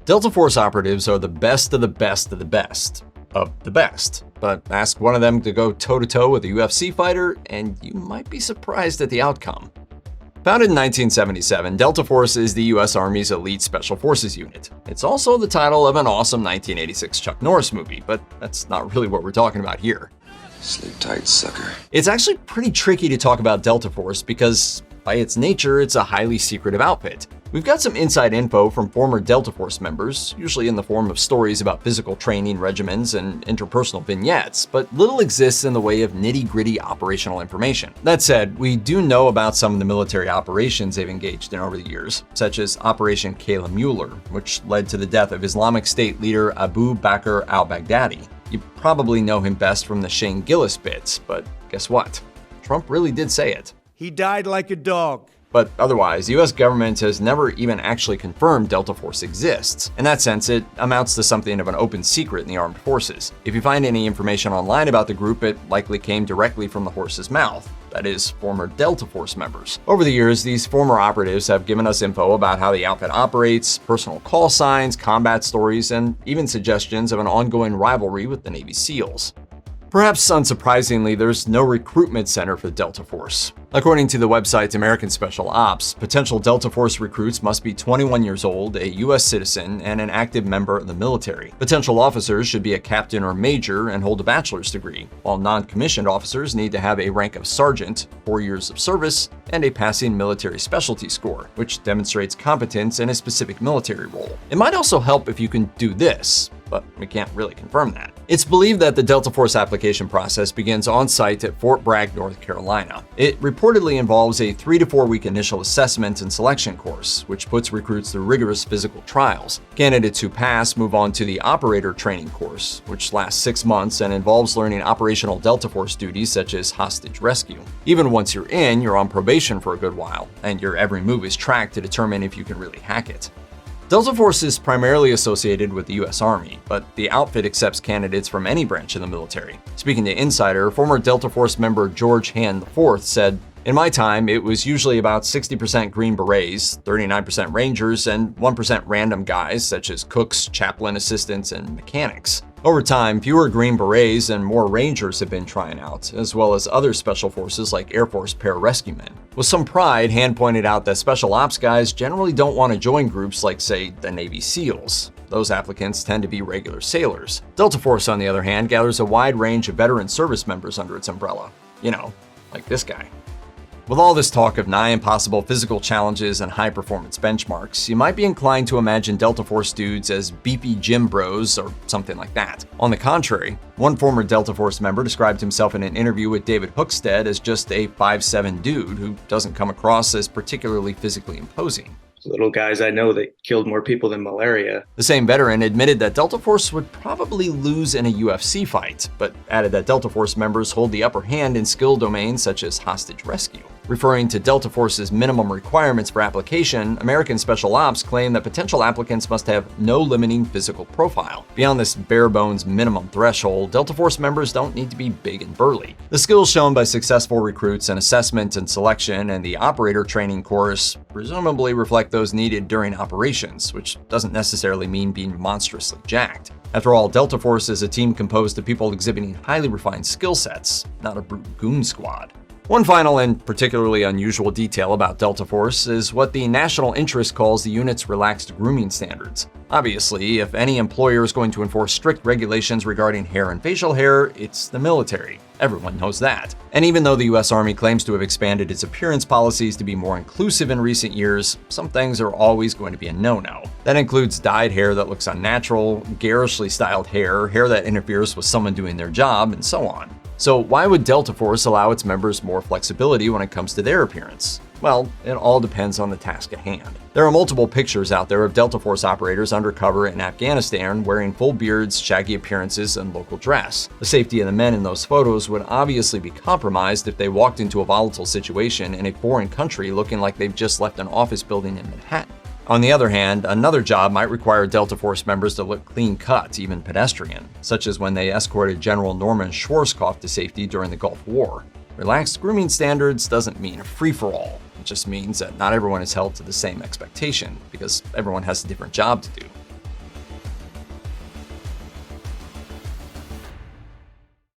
Delta Force operatives are the best of the best of the best of the best. But ask one of them to go toe-to-toe with a UFC fighter, and you might be surprised at the outcome. Founded in 1977, Delta Force is the U.S. Army's elite special forces unit. It's also the title of an awesome 1986 Chuck Norris movie, but that's not really what we're talking about here. Sleep tight, sucker. It's actually pretty tricky to talk about Delta Force because, by its nature, it's a highly secretive outfit. We've got some inside info from former Delta Force members, usually in the form of stories about physical training regimens and interpersonal vignettes, but little exists in the way of nitty-gritty operational information. That said, we do know about some of the military operations they've engaged in over the years, such as Operation Kayla Mueller, which led to the death of Islamic State leader Abu Bakr al-Baghdadi. You probably know him best from the Shane Gillis bits, but guess what? Trump really did say it. He died like a dog. But otherwise, the US government has never even actually confirmed Delta Force exists. In that sense, it amounts to something of an open secret in the armed forces. If you find any information online about the group, it likely came directly from the horse's mouth. That is, former Delta Force members. Over the years, these former operatives have given us info about how the outfit operates, personal call signs, combat stories, and even suggestions of an ongoing rivalry with the Navy SEALs. Perhaps unsurprisingly, there's no recruitment center for Delta Force. According to the website American Special Ops, potential Delta Force recruits must be 21 years old, a U.S. citizen, and an active member of the military. Potential officers should be a captain or major and hold a bachelor's degree, while non-commissioned officers need to have a rank of sergeant, 4 years of service, and a passing military specialty score, which demonstrates competence in a specific military role. It might also help if you can do this, but we can't really confirm that. It's believed that the Delta Force application process begins on-site at Fort Bragg, North Carolina. It reportedly involves a 3 to 4 week initial assessment and selection course, which puts recruits through rigorous physical trials. Candidates who pass move on to the operator training course, which lasts 6 months and involves learning operational Delta Force duties such as hostage rescue. Even once you're in, you're on probation for a good while, and your every move is tracked to determine if you can really hack it. Delta Force is primarily associated with the U.S. Army, but the outfit accepts candidates from any branch of the military. Speaking to Insider, former Delta Force member George Hand IV said, "In my time, it was usually about 60% Green Berets, 39% Rangers, and 1% random guys such as cooks, chaplain assistants, and mechanics. Over time, fewer Green Berets and more Rangers have been trying out, as well as other special forces like Air Force pararescue men." With some pride, Hand pointed out that special ops guys generally don't want to join groups like, say, the Navy SEALs. Those applicants tend to be regular sailors. Delta Force, on the other hand, gathers a wide range of veteran service members under its umbrella. You know, like this guy. With all this talk of nigh impossible physical challenges and high-performance benchmarks, you might be inclined to imagine Delta Force dudes as beefy gym bros or something like that. On the contrary, one former Delta Force member described himself in an interview with David Hookstead as just a 5'7" dude who doesn't come across as particularly physically imposing. Little guys I know that killed more people than malaria. The same veteran admitted that Delta Force would probably lose in a UFC fight, but added that Delta Force members hold the upper hand in skill domains such as hostage rescue. Referring to Delta Force's minimum requirements for application, American Special Ops claim that potential applicants must have no limiting physical profile. Beyond this bare-bones minimum threshold, Delta Force members don't need to be big and burly. The skills shown by successful recruits in assessment and selection and the operator training course presumably reflect those needed during operations, which doesn't necessarily mean being monstrously jacked. After all, Delta Force is a team composed of people exhibiting highly refined skill sets, not a brute goon squad. One final and particularly unusual detail about Delta Force is what the national interest calls the unit's relaxed grooming standards. Obviously, if any employer is going to enforce strict regulations regarding hair and facial hair, it's the military. Everyone knows that. And even though the U.S. Army claims to have expanded its appearance policies to be more inclusive in recent years, some things are always going to be a no-no. That includes dyed hair that looks unnatural, garishly styled hair, hair that interferes with someone doing their job, and so on. So why would Delta Force allow its members more flexibility when it comes to their appearance? Well, it all depends on the task at hand. There are multiple pictures out there of Delta Force operators undercover in Afghanistan wearing full beards, shaggy appearances, and local dress. The safety of the men in those photos would obviously be compromised if they walked into a volatile situation in a foreign country looking like they've just left an office building in Manhattan. On the other hand, another job might require Delta Force members to look clean-cut, even pedestrian, such as when they escorted General Norman Schwarzkopf to safety during the Gulf War. Relaxed grooming standards doesn't mean a free-for-all. It just means that not everyone is held to the same expectation, because everyone has a different job to do.